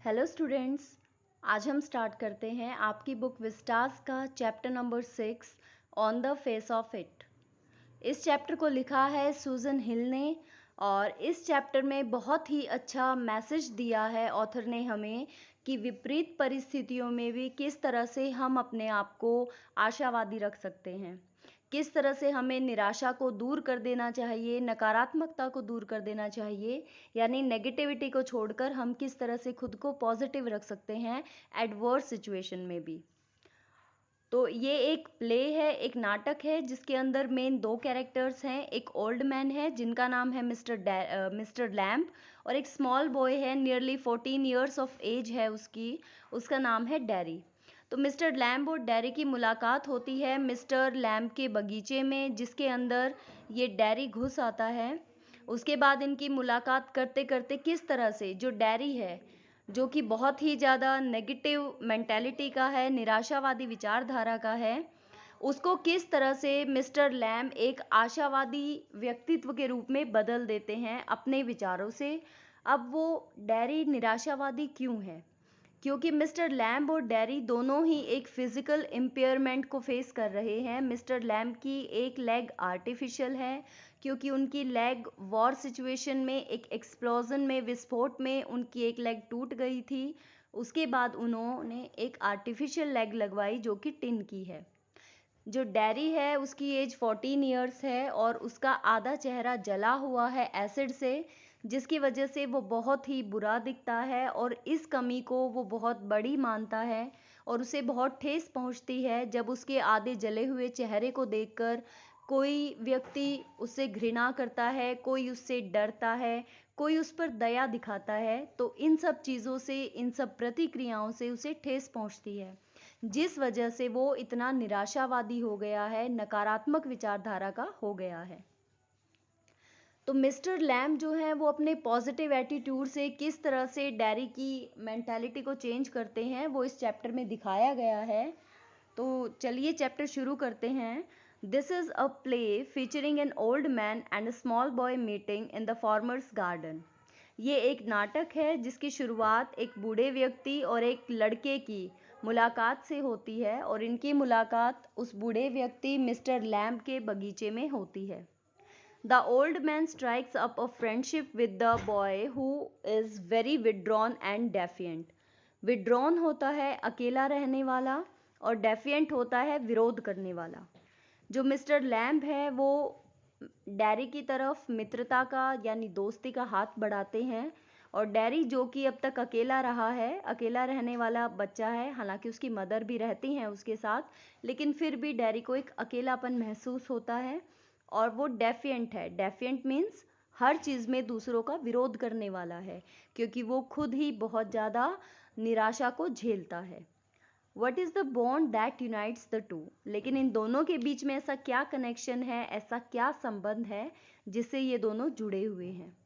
Hello students, आज हम start करते हैं आपकी बुक विस्टास का chapter number 6 on the face of it. इस चैप्टर को लिखा है सूजन हिल ने और इस चैप्टर में बहुत ही अच्छा मैसेज दिया है ऑथर ने हमें कि विपरीत परिस्थितियों में भी किस तरह से हम अपने आप को आशावादी रख सकते हैं, किस तरह से हमें निराशा को दूर कर देना चाहिए, नकारात्मकता को दूर कर देना चाहिए, यानी नेगेटिविटी को छोड़कर हम किस तरह से खुद को पॉजिटिव रख सकते हैं एडवर्स सिचुएशन में भी। तो ये एक प्ले है, एक नाटक है जिसके अंदर मेन दो कैरेक्टर्स हैं। एक ओल्ड मैन है जिनका नाम है मिस्टर लैम्प और एक स्मॉल बॉय है, नियरली 14 ईयर्स ऑफ एज है उसका नाम है डैरी। तो मिस्टर लैम्प और डैरी की मुलाकात होती है मिस्टर लैम्प के बगीचे में, जिसके अंदर ये डैरी घुस आता है। उसके बाद इनकी मुलाकात करते करते किस तरह से जो डैरी है, जो कि बहुत ही ज़्यादा नेगेटिव मेंटालिटी का है, निराशावादी विचारधारा का है, उसको किस तरह से मिस्टर लैम्प एक आशावादी व्यक्तित्व के रूप में बदल देते हैं अपने विचारों से। अब वो डैरी निराशावादी क्यों है? क्योंकि मिस्टर लैम्प और डैरी दोनों ही एक फिजिकल इम्पेयरमेंट को फेस कर रहे हैं। मिस्टर लैम्प की एक लेग आर्टिफिशियल है क्योंकि उनकी लेग वॉर सिचुएशन में एक एक्सप्लोजन में, विस्फोट में उनकी एक लेग टूट गई थी। उसके बाद उन्होंने एक आर्टिफिशियल लेग लगवाई जो कि टिन की है। जो डैरी है उसकी एज 14 ईयर्स है और उसका आधा चेहरा जला हुआ है एसिड से, जिसकी वजह से वो बहुत ही बुरा दिखता है और इस कमी को वो बहुत बड़ी मानता है और उसे बहुत ठेस पहुंचती है जब उसके आधे जले हुए चेहरे को देखकर कोई व्यक्ति उससे घृणा करता है, कोई उससे डरता है, कोई उस पर दया दिखाता है। तो इन सब चीज़ों से, इन सब प्रतिक्रियाओं से उसे ठेस पहुंचती है, जिस वजह से वो इतना निराशावादी हो गया है, नकारात्मक विचारधारा का हो गया है। तो मिस्टर लैम्प जो है वो अपने पॉजिटिव एटीट्यूड से किस तरह से डैरी की मेंटालिटी को चेंज करते हैं वो इस चैप्टर में दिखाया गया है। तो चलिए चैप्टर शुरू करते हैं। This is a play featuring an old man and a small boy meeting in the farmers garden. ये एक नाटक है जिसकी शुरुआत एक बूढ़े व्यक्ति और एक लड़के की मुलाकात से होती है और इनकी मुलाकात उस बूढ़े व्यक्ति मिस्टर लैम्प के बगीचे में होती है। The old man strikes up a friendship with the boy who is very withdrawn and defiant. Withdrawn होता है अकेला रहने वाला और defiant होता है विरोध करने वाला। जो मिस्टर लैम्प है वो डैरी की तरफ मित्रता का यानी दोस्ती का हाथ बढ़ाते हैं और डैरी जो कि अब तक अकेला रहा है, अकेला रहने वाला बच्चा है, हालांकि उसकी मदर भी रहती हैं उसके साथ, लेकिन फिर भी डैरी को एक अकेलापन महसूस होता है और वो डेफिएंट है। डेफिएंट मीन्स हर चीज़ में दूसरों का विरोध करने वाला है क्योंकि वो खुद ही बहुत ज़्यादा निराशा को झेलता है। What is the bond that unites the two? लेकिन इन दोनों के बीच में ऐसा क्या कनेक्शन है, ऐसा क्या संबंध है जिससे ये दोनों जुड़े हुए हैं?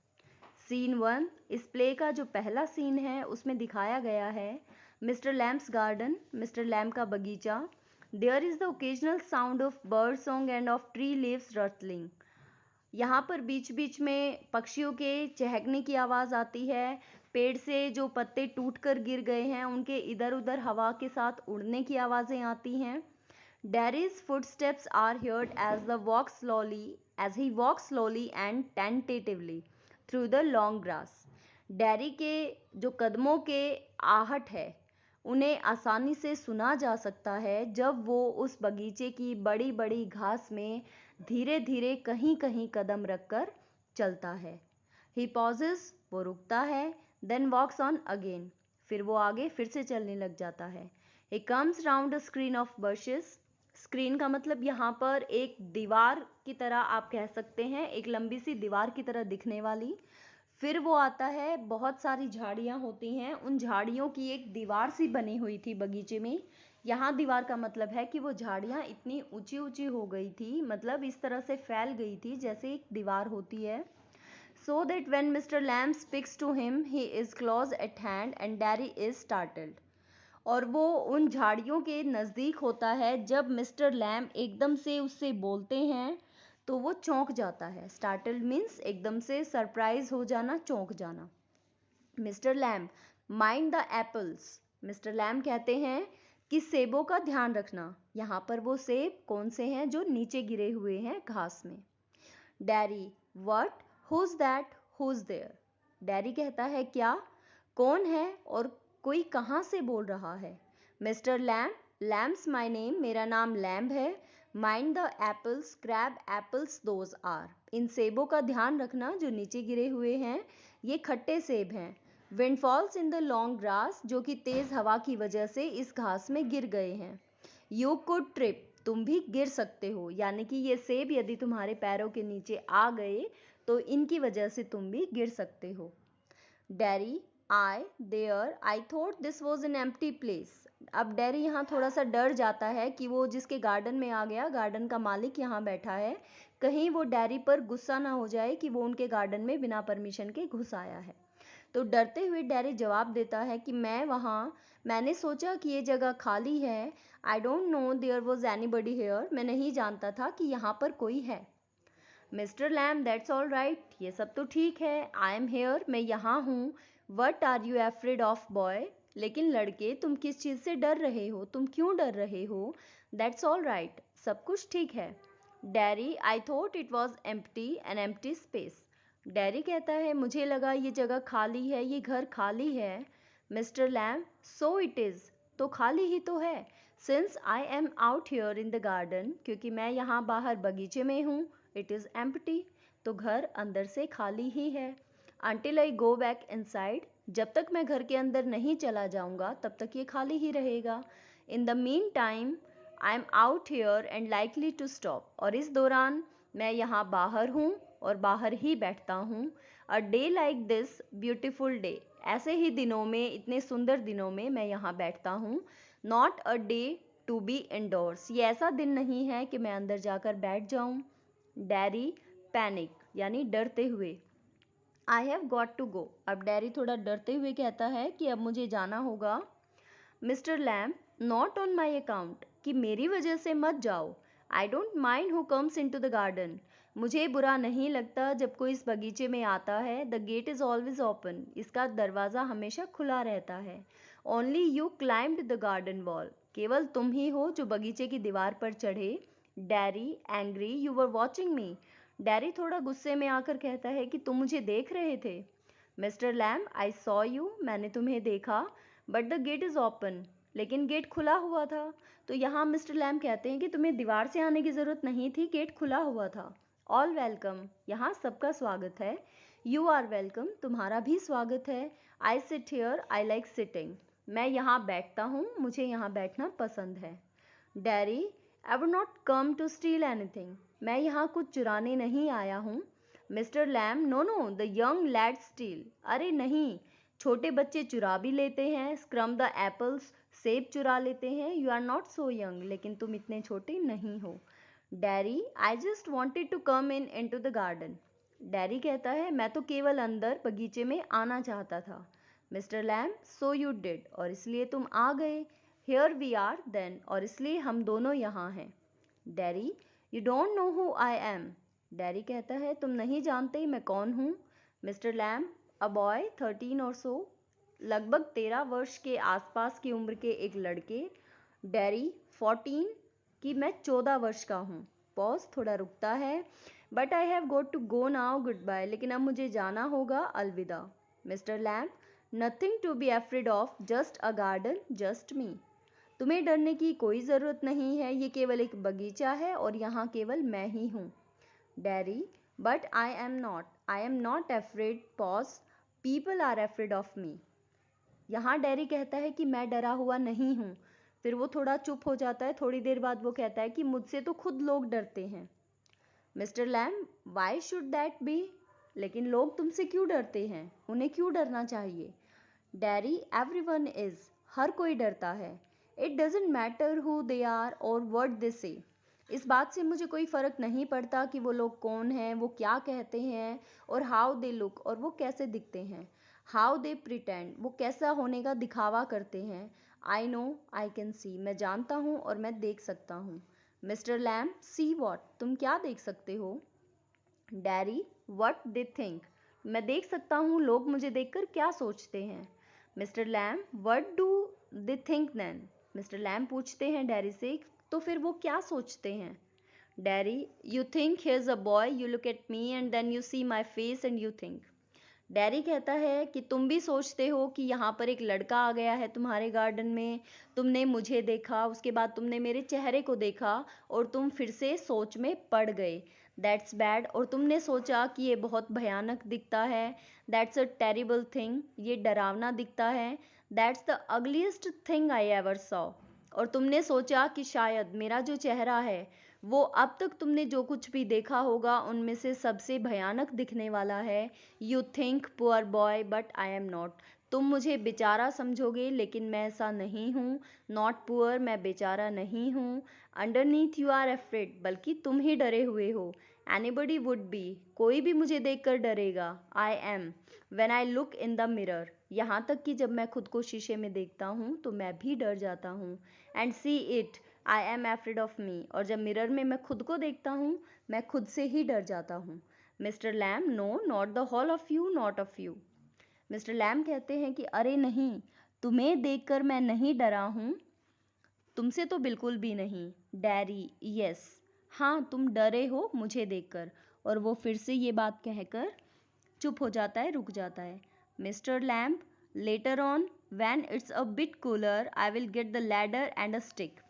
सीन 1, इस प्ले का जो पहला सीन है उसमें दिखाया गया है mister Lamb's garden, mister Lamb का बगीचा। There is the occasional sound of bird song and of tree leaves rattling. यहाँ पर बीच बीच में पक्षियों के चहकने की आवाज़ आती है, पेड़ से जो पत्ते टूटकर गिर गए हैं उनके इधर उधर हवा के साथ उड़ने की आवाज़ें आती हैं। Derry's footsteps are heard as he walks slowly and tentatively through the long grass. Dairy के जो कदमों के आहट है उन्हें आसानी से सुना जा सकता है जब वो उस बगीचे की बड़ी बड़ी घास में धीरे धीरे कहीं कहीं कदम रखकर चलता है। ही पॉजेस, वो रुकता है, देन वॉक्स ऑन अगेन, फिर वो आगे फिर से चलने लग जाता है। He comes round a screen of buses. Screen का मतलब यहाँ पर एक दीवार की तरह आप कह सकते हैं, एक लंबी सी दीवार की तरह दिखने वाली। फिर वो आता है, बहुत सारी झाड़ियाँ होती हैं, उन झाड़ियों की एक दीवार सी बनी हुई थी बगीचे में। यहाँ दीवार का मतलब है कि वो झाड़ियाँ इतनी ऊंची ऊंची हो गई थी, मतलब इस तरह से फैल गई थी जैसे एक दीवार होती है। So that when Mr. Lamb speaks to him, he is close at hand and Daddy is startled. और वो उन झाड़ियों के नज़दीक होता है जब मिस्टर लैम्प एकदम से उससे बोलते हैं तो वो चौंक जाता है। स्टार्टल्ड मीन्स एकदम से सरप्राइज हो जाना, चौंक जाना। Mr Lamb, mind the apples. Mr Lamb कहते हैं कि सेबों का ध्यान रखना। यहाँ पर वो सेब कौन से हैं जो नीचे गिरे हुए हैं घास में। Derry, what, who's that, who's there. Derry कहता है क्या, कौन है और कोई कहाँ से बोल रहा है। Mister Lamb, Lamb's my name, मेरा नाम लैम्ब है। Mind the apples, grab apples, those are. इन सेबों का ध्यान रखना जो नीचे गिरे हुए हैं, ये खट्टे सेब हैं। Wind falls in the long grass, जो कि तेज हवा की वजह से इस घास में गिर गए हैं। यू कुड ट्रिप, तुम भी गिर सकते हो, यानी कि ये सेब यदि तुम्हारे पैरों के नीचे आ गए तो इनकी वजह से तुम भी गिर सकते हो। Derry, I, there, I thought this was an empty place. अब डैरी यहाँ थोड़ा सा डर जाता है कि वो जिसके गार्डन में आ गया, गार्डन का मालिक यहाँ बैठा है, कहीं वो डैरी पर गुस्सा ना हो जाए कि वो उनके गार्डन में बिना परमिशन के घुस आया है। तो डरते हुए डैरी जवाब देता है कि मैंने सोचा कि ये जगह खाली है। I don't know there was anybody here, मैं नहीं जानता था कि यहाँ पर कोई है। Mister Lamb, that's all right, ये सब तो ठीक है। आई एम हेयर, मैं यहाँ हूँ। What are you afraid of boy, लेकिन लड़के तुम किस चीज़ से डर रहे हो, तुम क्यों डर रहे हो। दैट्स ऑल राइट, सब कुछ ठीक है। Derry, I thought it was empty, an empty space. Dairy कहता है मुझे लगा ये जगह खाली है, ये घर खाली है। Mister Lamb, so it is, तो खाली ही तो है। Since I am out here in the garden, क्योंकि मैं यहाँ बाहर बगीचे में हूँ। इट इज़ एम्प्टी, तो घर अंदर से खाली ही है। Until I go back inside, जब तक मैं घर के अंदर नहीं चला जाऊँगा तब तक ये खाली ही रहेगा। In the meantime I am out here and likely to stop, और इस दौरान मैं यहाँ बाहर हूँ और बाहर ही बैठता हूँ। A day like this, beautiful day, ऐसे ही दिनों में, इतने सुंदर दिनों में मैं यहाँ बैठता हूँ। Not a day to be indoors, ये ऐसा दिन नहीं है कि मैं अंदर जाकर बैठ जाऊँ। डैरी, पैनिक, यानी डरते हुए। I have got to go, अब डैरी थोड़ा डरते हुए कहता है कि अब मुझे जाना होगा। Mr Lamb, not on my account, कि मेरी वजह से मत जाओ। I don't mind who comes in to the garden, मुझे बुरा नहीं लगता जब कोई इस बगीचे में आता है। The gate is always open, इसका दरवाज़ा हमेशा खुला रहता है। Only you climbed the garden wall, केवल तुम ही हो जो बगीचे की दीवार पर चढ़े। Dairy, angry, you were watching me. Dairy थोड़ा गुस्से में आकर कहता है कि तुम मुझे देख रहे थे। Mister Lamb, I saw you, मैंने तुम्हें देखा। But the gate is open, लेकिन गेट खुला हुआ था। तो यहाँ मिस्टर लैम कहते हैं कि तुम्हें दीवार से आने की ज़रूरत नहीं थी, गेट खुला हुआ था। ऑल वेलकम, यहाँ सबका स्वागत है। यू आर वेलकम, तुम्हारा भी स्वागत है। I sit here, I like sitting, मैं यहाँ बैठता हूँ, मुझे यहाँ बैठना पसंद है। Derry, I would not come to steal anything, मैं यहाँ कुछ चुराने नहीं आया हूँ। Mister Lamb, no no, the young lad steal, अरे नहीं, छोटे बच्चे चुरा भी लेते हैं। स्क्रम द एप्पल्स, सेब चुरा लेते हैं। You are not so young, लेकिन तुम इतने छोटे नहीं हो। Derry, I just wanted to come in to the garden. Derry कहता है मैं तो केवल अंदर बगीचे में आना चाहता था। Mister Lamb, so you did, और इसलिए तुम आ गए। हियर वी आर देन, और इसलिए हम दोनों यहाँ हैं। Derry, you don't know who I am. Dairy कहता है तुम नहीं जानते मैं कौन हूँ। मिस्टर लैम, अ बॉय 13 और सो, लगभग 13 वर्ष के आसपास की उम्र के एक लड़के। डैरी, 14, कि मैं 14 वर्ष का हूँ। पॉज, थोड़ा रुकता है। But I have got to go now, goodbye, लेकिन अब मुझे जाना होगा, अलविदा। Mister Lamb, nothing to be afraid of, just a garden, just me, तुम्हें डरने की कोई ज़रूरत नहीं है, ये केवल एक बगीचा है और यहाँ केवल मैं ही हूँ। Derry, but I am not afraid, pause, people are afraid of me. यहाँ डैरी कहता है कि मैं डरा हुआ नहीं हूँ। फिर वो थोड़ा चुप हो जाता है, थोड़ी देर बाद वो कहता है कि मुझसे तो खुद लोग डरते हैं। Mister Lamb, why should that be, लेकिन लोग तुमसे क्यों डरते हैं, उन्हें क्यों डरना चाहिए। डैरी, एवरीवन इज, हर कोई डरता है। It doesn't matter who they are or what they say, इस बात से मुझे कोई फ़र्क नहीं पड़ता कि वो लोग कौन हैं, वो क्या कहते हैं, और हाउ दे लुक, और वो कैसे दिखते हैं। हाउ दे प्रिटेंड, वो कैसा होने का दिखावा करते हैं। I know, I can see, मैं जानता हूँ और मैं देख सकता हूँ। मिस्टर लैम, सी वॉट, तुम क्या देख सकते हो। डैरी, व्हाट दे थिंक, मैं देख सकता हूँ लोग मुझे देखकर क्या सोचते हैं। Mister Lamb, what do they think then? Mister Lamb पूछते हैं डैरी से, तो फिर वो क्या सोचते हैं? Derry, you think he is a boy, you look at me and then you see my face and you think. Derry कहता है कि तुम भी सोचते हो कि यहाँ पर एक लड़का आ गया है तुम्हारे गार्डन में, तुमने मुझे देखा, उसके बाद तुमने मेरे चेहरे को देखा और तुम फिर से सोच में पड़ गए। That's bad. और तुमने सोचा कि ये बहुत भयानक दिखता है। दैट्स अ टेरिबल थिंग, ये डरावना दिखता है। That's the ugliest thing I ever saw. और तुमने सोचा कि शायद मेरा जो चेहरा है वो अब तक तुमने जो कुछ भी देखा होगा उनमें से सबसे भयानक दिखने वाला है। You think poor boy but I am not. तुम मुझे बेचारा समझोगे लेकिन मैं ऐसा नहीं हूँ। नॉट पुअर, मैं बेचारा नहीं हूँ। अंडरनीथ यू आर अफ्रेड, बल्कि तुम ही डरे हुए हो। एनीबडी वुड बी, कोई भी मुझे देखकर डरेगा। I am, when I look in the mirror, यहाँ तक कि जब मैं खुद को शीशे में देखता हूँ तो मैं भी डर जाता हूँ। And see it, I am afraid of मी, और जब मिरर में मैं खुद को देखता हूँ मैं खुद से ही डर जाता हूँ। Mister Lamb, no, not the whole of you, not of you. Mister Lamb कहते हैं कि अरे नहीं, तुम्हें देखकर मैं नहीं डरा हूँ, तुमसे तो बिल्कुल भी नहीं। डैरी, यस, हाँ तुम डरे हो मुझे देखकर। और वो फिर से ये बात कहकर चुप हो जाता है, रुक जाता है। Mister lamp, later on when it's a bit cooler I will get the ladder and a stick.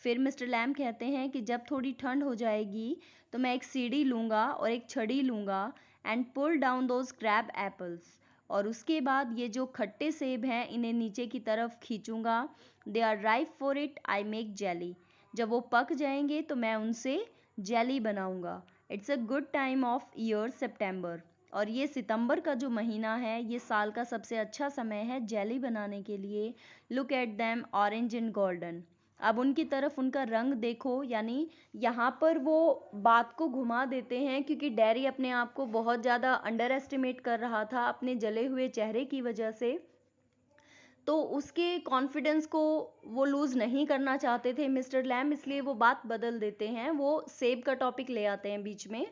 फिर मिस्टर लैम्प कहते हैं कि जब थोड़ी ठंड हो जाएगी तो मैं एक सीढ़ी लूँगा और एक छड़ी लूँगा and pull down those crab apples. और उसके बाद ये जो खट्टे सेब हैं इन्हें नीचे की तरफ खींचूंगा। They are ripe for it, I make jelly. जब वो पक जाएंगे तो मैं उनसे जेली बनाऊंगा। It's a good time of year सितंबर, और ये सितंबर का जो महीना है ये साल का सबसे अच्छा समय है जेली बनाने के लिए। Look at them orange and golden. अब उनकी तरफ उनका रंग देखो, यानी यहाँ पर वो बात को घुमा देते हैं क्योंकि डैरी अपने आप को बहुत ज़्यादा अंडर एस्टिमेट कर रहा था अपने जले हुए चेहरे की वजह से। तो उसके कॉन्फिडेंस को वो लूज़ नहीं करना चाहते थे मिस्टर लैम, इसलिए वो बात बदल देते हैं। वो सेब का टॉपिक ले आते हैं बीच में।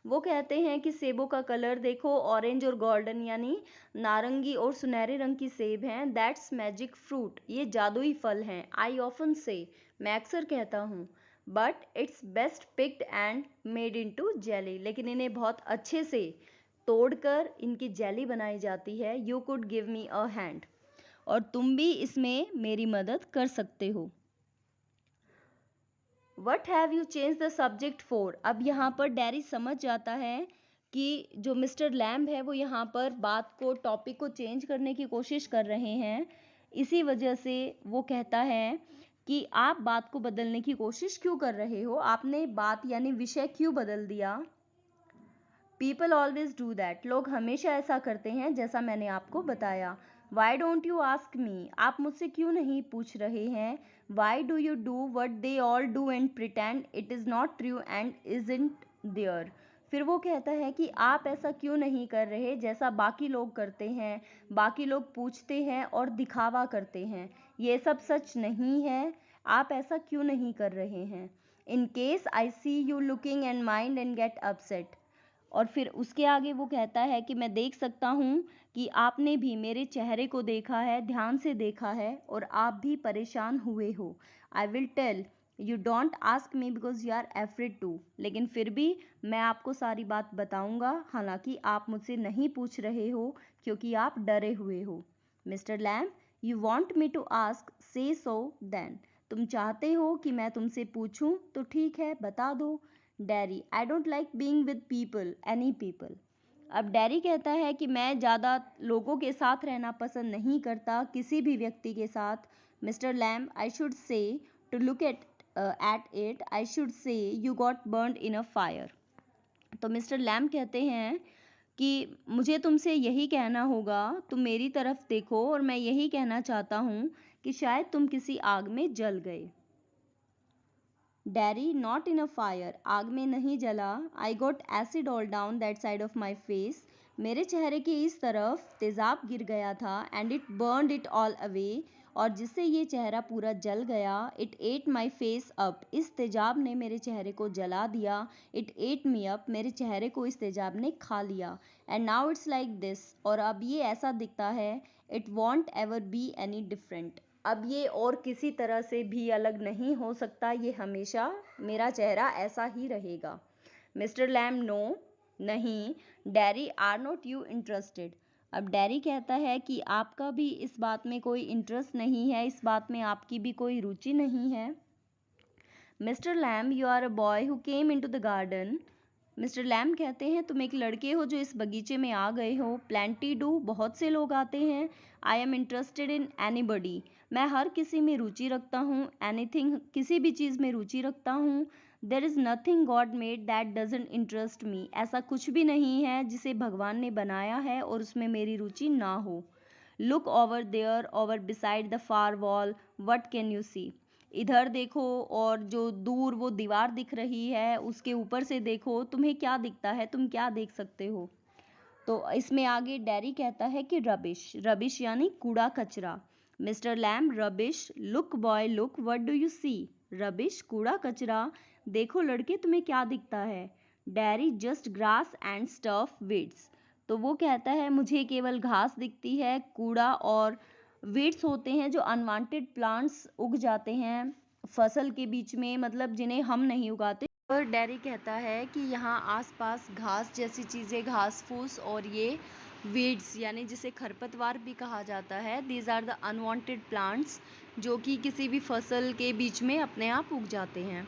वो कहते हैं कि सेबों का कलर देखो, ऑरेंज और गोल्डन, यानी नारंगी और सुनहरे रंग की सेब हैं। दैट्स मैजिक फ्रूट, ये जादुई फल हैं। आई ऑफन से, मैं अक्सर कहता हूँ। But it's best picked and made into jelly, लेकिन इन्हें बहुत अच्छे से तोड़कर इनकी जेली बनाई जाती है। You could give me a hand, और तुम भी इसमें मेरी मदद कर सकते हो। What have you change the subject for? अब यहाँ पर डैरी समझ जाता है कि जो मिस्टर लैम्ब है वो यहाँ पर बात को, टॉपिक को चेंज करने की कोशिश कर रहे हैं। इसी वजह से वो कहता है कि आप बात को बदलने की कोशिश क्यों कर रहे हो, आपने बात यानी विषय क्यों बदल दिया। पीपल ऑलवेज डू दैट, लोग हमेशा ऐसा करते हैं जैसा मैंने आपको बताया। Why don't you ask me, आप मुझसे क्यों नहीं पूछ रहे हैं। Why do you do what they all do and pretend it is not true and isn't there. फिर वो कहता है कि आप ऐसा क्यों नहीं कर रहे जैसा बाकी लोग करते हैं, बाकी लोग पूछते हैं और दिखावा करते हैं, ये सब सच नहीं है, आप ऐसा क्यों नहीं कर रहे हैं। In case I see you looking and mind and get upset. और फिर उसके आगे वो कहता है कि मैं देख सकता हूँ कि आपने भी मेरे चेहरे को देखा है, ध्यान से देखा है, और आप भी परेशान हुए हो। I will tell you, don't ask me because you are afraid to, लेकिन फिर भी मैं आपको सारी बात बताऊंगा, हालांकि आप मुझसे नहीं पूछ रहे हो क्योंकि आप डरे हुए हो। Mister Lamb, you want me to ask, say so then. तुम चाहते हो कि मैं तुमसे पूछूं, तो ठीक है बता दो। Dairy, I don't like being with people, any people. अब डैरी कहता है कि मैं ज़्यादा लोगों के साथ रहना पसंद नहीं करता, किसी भी व्यक्ति के साथ। Mister Lamb, I should say, to look at it, I should say you got burned in a fire. तो मिस्टर लैम कहते हैं कि मुझे तुमसे यही कहना होगा, तुम मेरी तरफ देखो, और मैं यही कहना चाहता हूँ कि शायद तुम किसी आग में जल गए। Dairy, not in a fire, आग में नहीं जला। I got acid all down that side of my face, मेरे चेहरे की इस तरफ तेजाब गिर गया था। And it burned it all away, और जिससे ये चेहरा पूरा जल गया। It at my face up, इस तेजाब ने मेरे चेहरे को जला दिया। इट एट मी अप, मेरे चेहरे को इस तेजाब ने खा लिया। And now it's like this, और अब ये ऐसा दिखता है। It won't ever be any different. अब ये और किसी तरह से भी अलग नहीं हो सकता, ये हमेशा मेरा चेहरा ऐसा ही रहेगा। मिस्टर लैम्ब नो, नहीं। Derry are not you interested. अब डैरी कहता है कि आपका भी इस बात में कोई इंटरेस्ट नहीं है, इस बात में आपकी भी कोई रुचि नहीं है। Mister Lamb you are a boy who came into the garden. Mister Lamb कहते हैं तुम एक लड़के हो जो इस बगीचे में आ गए हो। प्लेंटी डू, बहुत से लोग आते हैं। I am interested in anybody, मैं हर किसी में रुचि रखता हूँ। एनीथिंग, किसी भी चीज़ में रुचि रखता हूँ। There is nothing God made that doesn't interest me, ऐसा कुछ भी नहीं है जिसे भगवान ने बनाया है और उसमें मेरी रुचि ना हो। Look over there, over beside the far wall, what can you see. इधर देखो और जो दूर वो दीवार दिख रही है उसके ऊपर से देखो, तुम्हें क्या दिखता है, तुम क्या देख सकते हो। तो इसमें आगे डैरी कहता है कि रबिश, रबिश यानी कूड़ा कचरा। Mister Lamb rubbish, look boy look, what do you see. Rubbish, कूड़ा कचरा, देखो लड़के तुम्हें क्या दिखता है। Derry, just grass and stuff weeds. तो वो कहता है मुझे केवल घास दिखती है, कूड़ा और वीड्स होते हैं जो अनवांटेड प्लांट्स उग जाते हैं फसल के बीच में, मतलब जिन्हें हम नहीं उगाते। और डैरी कहता है कि यहाँ आसपास घास जैसी चीज़ें, घास फूस और ये वीड्स यानी जिसे खरपतवार भी कहा जाता है, these are the unwanted plants, जो कि किसी भी फसल के बीच में अपने आप उग जाते हैं।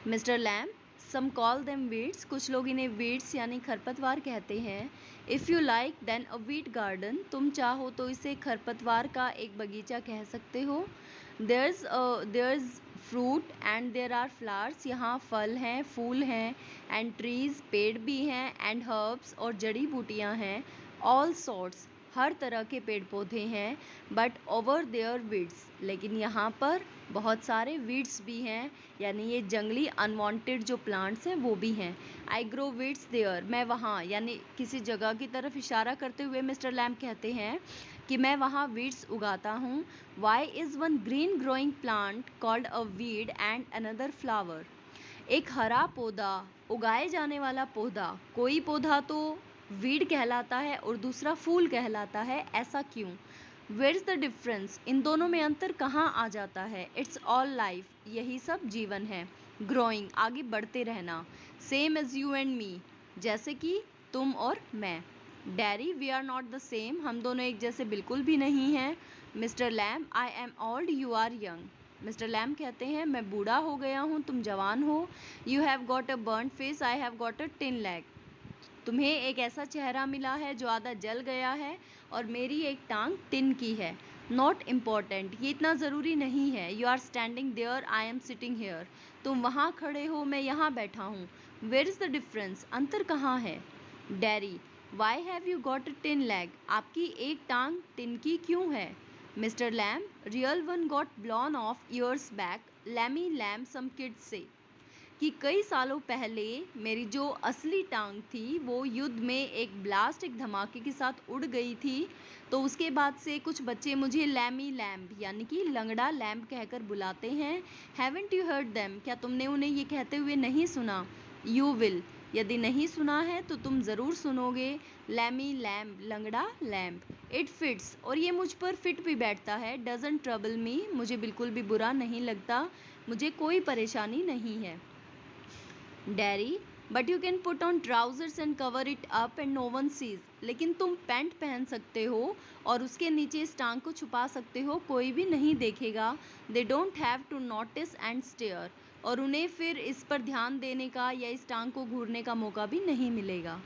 Mister Lamb, some call them weeds, कुछ लोग इन्हें वीड्स यानी खरपतवार कहते हैं। If you like then a weed garden, तुम चाहो तो इसे खरपतवार का एक बगीचा कह सकते हो। There's fruit and there are flowers, यहाँ फल हैं, फूल हैं। एंड ट्रीज, पेड़ भी हैं। एंड हर्ब्स, और जड़ी बूटियाँ हैं। ऑल सॉर्ट्स, हर तरह के पेड़ पौधे हैं। बट ओवर देयर वीड्स, लेकिन यहाँ पर बहुत सारे वीड्स भी हैं, यानी ये जंगली अनवांटेड जो प्लांट्स हैं वो भी हैं। आई ग्रो वीड्स देयर, मैं वहाँ, यानी किसी जगह की तरफ इशारा करते हुए मिस्टर लैम्ब कहते हैं कि मैं वहाँ वीड्स उगाता हूँ। Why is one green growing plant called a weed and another flower. एक हरा पौधा, उगाए जाने वाला पौधा, कोई पौधा तो वीड कहलाता है और दूसरा फूल कहलाता है, ऐसा क्यों। वेयर इज द डिफरेंस, इन दोनों में अंतर कहाँ आ जाता है। इट्स ऑल लाइफ, यही सब जीवन है। ग्रोइंग, आगे बढ़ते रहना। Same as you and me, जैसे कि तुम और मैं। Derry, we are not the same, हम दोनों एक जैसे बिल्कुल भी नहीं हैं। Mister Lamb, I am old, you are young. Mister Lamb कहते हैं मैं बूढ़ा हो गया हूँ, तुम जवान हो। You have got a burn face, I have got a tin leg. तुम्हें एक ऐसा चेहरा मिला है जो आधा जल गया है और मेरी एक टांग टिन की है। नॉट इम्पॉर्टेंट, ये इतना ज़रूरी नहीं है। You are standing there, I am sitting here, तुम वहाँ खड़े हो, मैं यहाँ बैठा हूँ। वेयर इज़ द डिफरेंस, अंतर कहाँ है। Derry, why have you got a tin leg, आपकी एक टांग टिन की क्यों है। Mister Lamb, real one got blown off years back, Lamey Lamb some kids say, कि कई सालों पहले मेरी जो असली टांग थी वो युद्ध में एक ब्लास्ट, एक धमाके के साथ उड़ गई थी। तो उसके बाद से कुछ बच्चे मुझे लैमी लैम्ब यानी कि लंगड़ा लैम्ब कहकर बुलाते हैं। हैवेंट यू हर्ड देम, क्या तुमने उन्हें ये कहते हुए नहीं सुना। यू विल, यदि नहीं सुना है तो तुम ज़रूर सुनोगे। लैमी लैम्ब, लंगड़ा लैम्ब। इट फिट्स, और ये मुझ पर फिट भी बैठता है। डजंट ट्रबल मी, मुझे बिल्कुल भी बुरा नहीं लगता, मुझे कोई परेशानी नहीं है। Derry, but you can put on trousers and cover it up and no one sees, लेकिन तुम पैंट पहन सकते हो और उसके नीचे इस टांग को छुपा सकते हो, कोई भी नहीं देखेगा। They don't have to notice and stare, और उन्हें फिर इस पर ध्यान देने का या इस टांग को घूरने का मौका भी नहीं मिलेगा।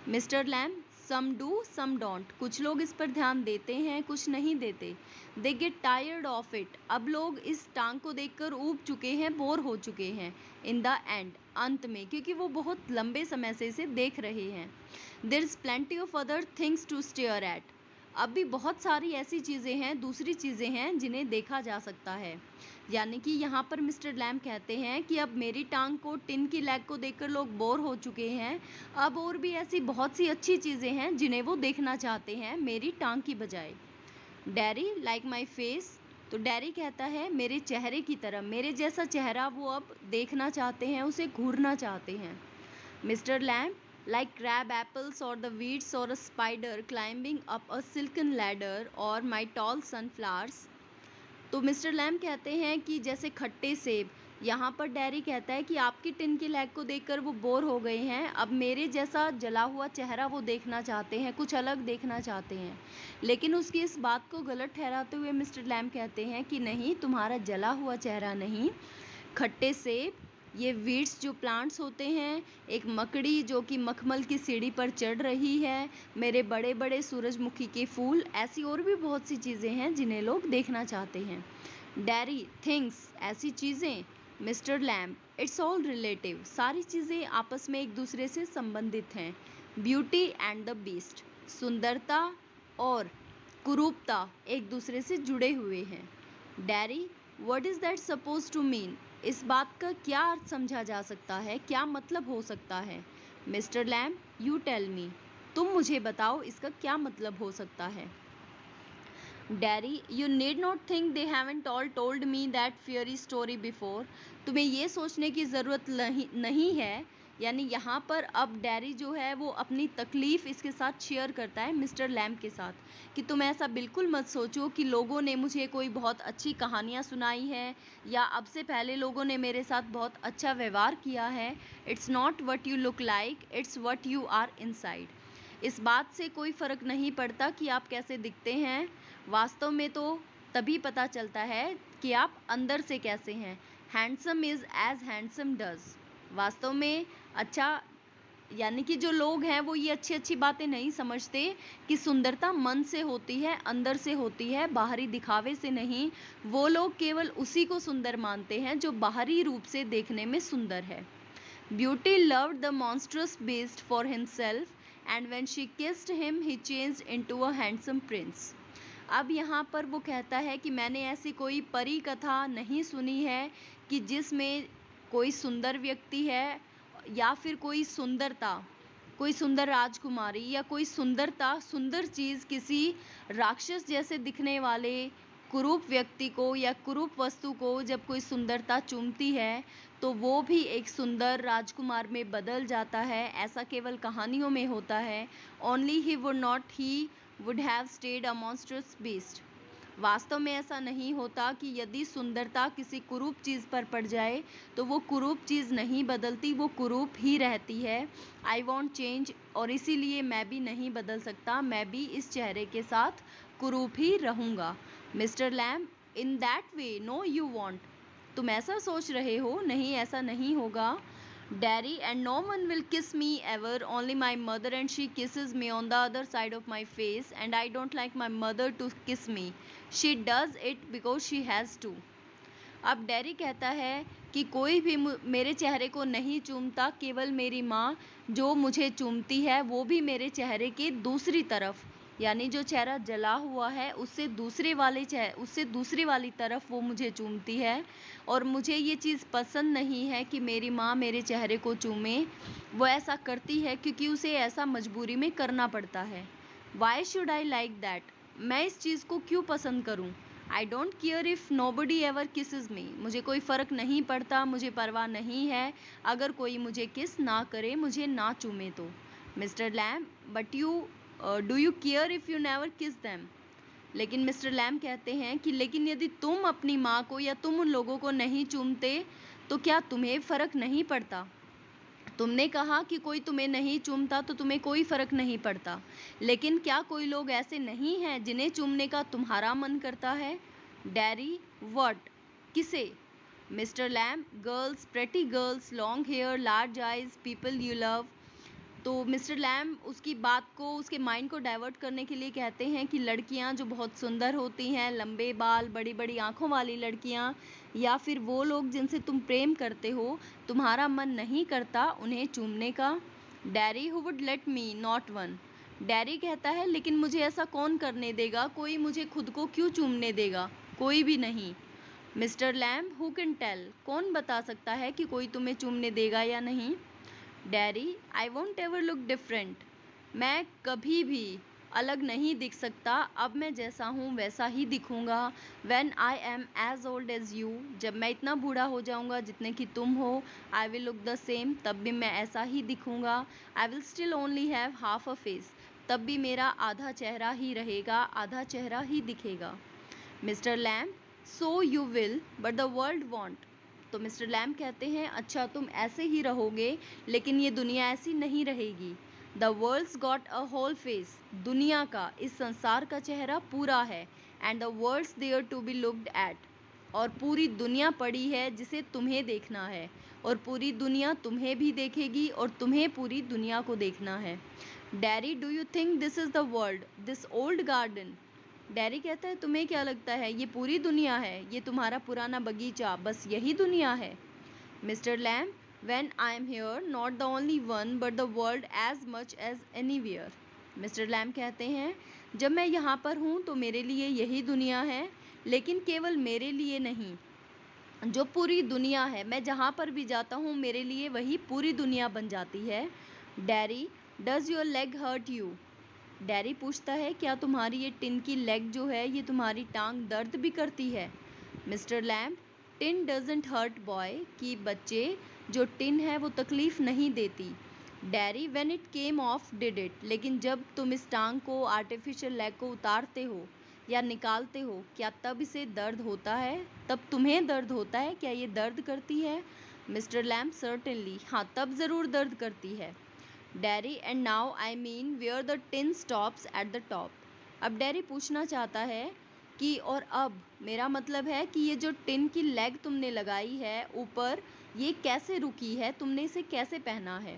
Mister Lamb, some do some don't, कुछ लोग इस पर ध्यान देते हैं, कुछ नहीं देते। They get tired of it, अब लोग इस टांग को देखकर ऊब चुके हैं, बोर हो चुके हैं। इन द एंड, अंत में, क्योंकि वो बहुत लंबे समय से इसे देख रहे हैं। There is plenty of other things to stare at, अब भी बहुत सारी ऐसी चीज़ें हैं, दूसरी चीज़ें हैं जिन्हें देखा जा सकता है। यानी कि यहाँ पर मिस्टर लैम्ब कहते हैं कि अब मेरी टांग को, टिन की लेग को देखकर लोग बोर हो चुके हैं, अब और भी ऐसी बहुत सी अच्छी चीज़ें हैं जिन्हें वो देखना चाहते हैं मेरी टांग की बजाय। डैरी, लाइक माई फेस, तो डैरी कहता है मेरे चेहरे की तरह, मेरे जैसा चेहरा वो अब देखना चाहते हैं, उसे घूरना चाहते हैं। Mister lamb, like crab apples or the weeds or a spider climbing up a silken ladder or my tall sunflowers. तो मिस्टर लैम कहते हैं कि जैसे खट्टे सेब, यहाँ पर डैरी कहता है कि आपकी टिन की लैग को देखकर वो बोर हो गए हैं, अब मेरे जैसा जला हुआ चेहरा वो देखना चाहते हैं, कुछ अलग देखना चाहते हैं। लेकिन उसकी इस बात को गलत ठहराते हुए मिस्टर लैम कहते हैं कि नहीं, तुम्हारा जला हुआ चेहरा नहीं, खट्टे सेब, ये वीड्स जो प्लांट्स होते हैं, एक मकड़ी जो कि मखमल की सीढ़ी पर चढ़ रही है, मेरे बड़े बड़े सूरजमुखी के फूल, ऐसी और भी बहुत सी चीज़ें हैं जिन्हें लोग देखना चाहते हैं। डैरी, थिंग्स, ऐसी चीज़ें। Mister lamb, it's all relative, सारी चीज़ें आपस में एक दूसरे से संबंधित हैं। ब्यूटी एंड द बीस्ट, सुंदरता और कुरूपता एक दूसरे से जुड़े हुए हैं। Derry, what is that suppose to mean, इस बात का क्या अर्थ समझा जा सकता है, क्या मतलब हो सकता है। Mister Lamb, you tell me, तुम मुझे बताओ इसका क्या मतलब हो सकता है। Derry, you need not think they haven't all told me that fiery story before, तुम्हें ये सोचने की ज़रूरत नहीं है, यानी यहाँ पर अब डैरी जो है वो अपनी तकलीफ़ इसके साथ शेयर करता है मिस्टर लैम्ब के साथ, कि तुम ऐसा बिल्कुल मत सोचो कि लोगों ने मुझे कोई बहुत अच्छी कहानियाँ सुनाई है या अब से पहले लोगों ने मेरे साथ बहुत अच्छा व्यवहार किया है। It's not what you look like, it's what you are inside. इस बात से कोई फ़र्क नहीं पड़ता कि आप कैसे दिखते हैं, वास्तव में तो तभी पता चलता है कि आप अंदर से कैसे हैं। Handsome is as handsome does, वास्तव में अच्छा, यानी कि जो लोग हैं वो ये अच्छी अच्छी बातें नहीं समझते कि सुंदरता मन से होती है, अंदर से होती है, बाहरी दिखावे से नहीं। वो लोग केवल उसी को सुंदर मानते हैं जो बाहरी रूप से देखने में सुंदर है। Beauty loved the monstrous beast for himself and when she kissed him he changed into a handsome Prince. अब यहाँ पर वो कहता है कि मैंने ऐसी कोई परी कथा नहीं सुनी है कि जिसमें कोई सुंदर व्यक्ति है या फिर कोई सुंदरता, कोई सुंदर राजकुमारी या कोई सुंदरता, सुंदर चीज़ किसी राक्षस जैसे दिखने वाले कुरूप व्यक्ति को या कुरूप वस्तु को जब कोई सुंदरता चूमती है तो वो भी एक सुंदर राजकुमार में बदल जाता है, ऐसा केवल कहानियों में होता है। Only he would have stayed a monstrous beast. वास्तव में ऐसा नहीं होता कि यदि सुंदरता किसी कुरूप चीज़ पर पड़ जाए तो वो कुरूप चीज़ नहीं बदलती, वो कुरूप ही रहती है। आई वॉन्ट चेंज, और इसीलिए मैं भी नहीं बदल सकता, मैं भी इस चेहरे के साथ कुरूप ही रहूँगा। Mister Lamb, in that way no you want, तुम ऐसा सोच रहे हो, नहीं ऐसा नहीं होगा। Daddy, and no one will kiss me ever, only my mother, and she kisses me on the other side of my face, and I don't like my mother to kiss me. She does it because she has to. अब Derry कहता है कि कोई भी मेरे चेहरे को नहीं चूमता, केवल मेरी माँ जो मुझे चूमती है, वो भी मेरे चेहरे के दूसरी तरफ, यानी जो चेहरा जला हुआ है उससे दूसरी वाली तरफ वो मुझे चूमती है। और मुझे ये चीज़ पसंद नहीं है कि मेरी माँ मेरे चेहरे को चूमे, वो ऐसा करती है क्योंकि उसे ऐसा मजबूरी में करना पड़ता है। Why should I like that, मैं इस चीज़ को क्यों पसंद करूँ। I don't care if nobody ever kisses me, मुझे कोई फ़र्क नहीं पड़ता, मुझे परवाह नहीं है अगर कोई मुझे किस ना करे, मुझे ना चूमे तो। Mister lamb, but do you care if you never किस दैम, लेकिन मिस्टर लैम्ब कहते हैं कि लेकिन यदि तुम अपनी माँ को या तुम उन लोगों को नहीं चूमते तो क्या तुम्हें फ़र्क नहीं पड़ता। तुमने कहा कि कोई तुम्हें नहीं चूमता तो तुम्हें कोई फ़र्क नहीं पड़ता, लेकिन क्या कोई लोग ऐसे नहीं हैं जिन्हें चूमने का तुम्हारा मन करता है। डैरी, व्हाट, किसे। Mister Lamb, girls, pretty girls, long hair, large eyes, people you love. तो मिस्टर लैम्ब उसकी बात को, उसके माइंड को डाइवर्ट करने के लिए कहते हैं कि लड़कियां जो बहुत सुंदर होती हैं, लंबे बाल, बड़ी बड़ी आंखों वाली लड़कियां, या फिर वो लोग जिनसे तुम प्रेम करते हो, तुम्हारा मन नहीं करता उन्हें चूमने का। Dairy, who would let me, not one. Dairy कहता है लेकिन मुझे ऐसा कौन करने देगा, कोई मुझे खुद को क्यों चूमने देगा, कोई भी नहीं। Mister Lamb, who can tell, कौन बता सकता है कि कोई तुम्हें चूमने देगा या नहीं। Dairy, I won't ever look different, मैं कभी भी अलग नहीं दिख सकता, अब मैं जैसा हूँ वैसा ही दिखूंगा। When I am as old as you, जब मैं इतना बूढ़ा हो जाऊंगा जितने कि तुम हो, I will look the same, तब भी मैं ऐसा ही दिखूंगा। I will still only have half a face, तब भी मेरा आधा चेहरा ही रहेगा, आधा चेहरा ही दिखेगा। Mister lamb, so you will but the world want. तो मिस्टर लैम्ब कहते हैं, अच्छा तुम ऐसे ही रहोगे लेकिन ये दुनिया ऐसी नहीं रहेगी। The world's got a whole face, दुनिया का, इस संसार का चेहरा पूरा है। And the world's there to be looked at, और पूरी दुनिया पड़ी है जिसे तुम्हें देखना है, और पूरी दुनिया तुम्हें भी देखेगी और तुम्हें पूरी दुनिया को देखना है। Daddy, do you think this is the world, this old garden? Daddy कहता है, तुम्हें क्या लगता है ये पूरी दुनिया है, ये तुम्हारा पुराना बगीचा, बस यही दुनिया है? Mister lamb, when I am here, not the only one but the world as much as anywhere. Mister Lamb कहते हैं, जब मैं यहाँ पर हूँ तो मेरे लिए यही दुनिया है, लेकिन केवल मेरे लिए नहीं, जो पूरी दुनिया है, मैं जहाँ पर भी जाता हूँ मेरे लिए वही पूरी दुनिया बन जाती है। Daddy, does your leg hurt you? Daddy पूछता है, क्या तुम्हारी ये टिन की लेग जो है, ये तुम्हारी टांग दर्द भी करती है? Mister Lamb, tin doesn't hurt boy, कि बच्चे, जो टिन है वो तकलीफ नहीं देती। Daddy, when it came off did it, लेकिन जब तुम इस टांग को, आर्टिफिशियल लेग को उतारते हो या निकालते हो, क्या तब इसे दर्द होता है? तब तुम्हें दर्द होता है? क्या ये दर्द करती है? मिस्टर लैम्ब, सर्टेनली, हाँ तब ज़रूर दर्द करती है। Daddy, and now I mean where the tin stops at the top. अब डैडी पूछना चाहता है कि और अब, मेरा मतलब है कि ये जो टिन की लेग तुमने लगाई है ऊपर, ये कैसे रुकी है, तुमने इसे कैसे पहना है?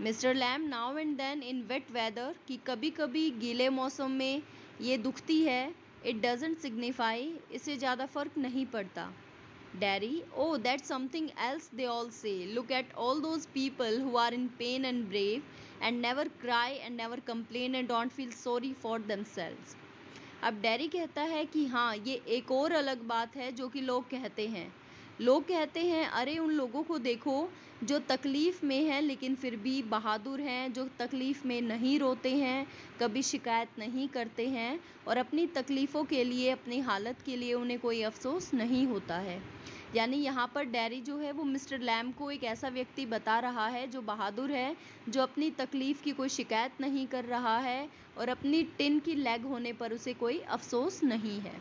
Mister Lamb, now and then in wet weather, कि कभी कभी गीले मौसम में ये दुखती है। इट डजंट सिग्निफाई, इससे ज़्यादा फर्क नहीं पड़ता। Daddy, oh, that's something else they all say. Look at all those people who are in pain and brave and never cry and never complain and don't feel sorry for themselves. अब Derry कहता है कि हाँ, ये एक और अलग बात है जो कि लोग कहते हैं। लोग कहते हैं, अरे उन लोगों को देखो जो तकलीफ़ में हैं लेकिन फिर भी बहादुर हैं, जो तकलीफ़ में नहीं रोते हैं, कभी शिकायत नहीं करते हैं, और अपनी तकलीफ़ों के लिए, अपनी हालत के लिए उन्हें कोई अफसोस नहीं होता है। यानी यहाँ पर डैरी जो है वो मिस्टर लैम्ब को एक ऐसा व्यक्ति बता रहा है जो बहादुर है, जो अपनी तकलीफ़ की कोई शिकायत नहीं कर रहा है और अपनी टिन की लेग होने पर उसे कोई अफसोस नहीं है।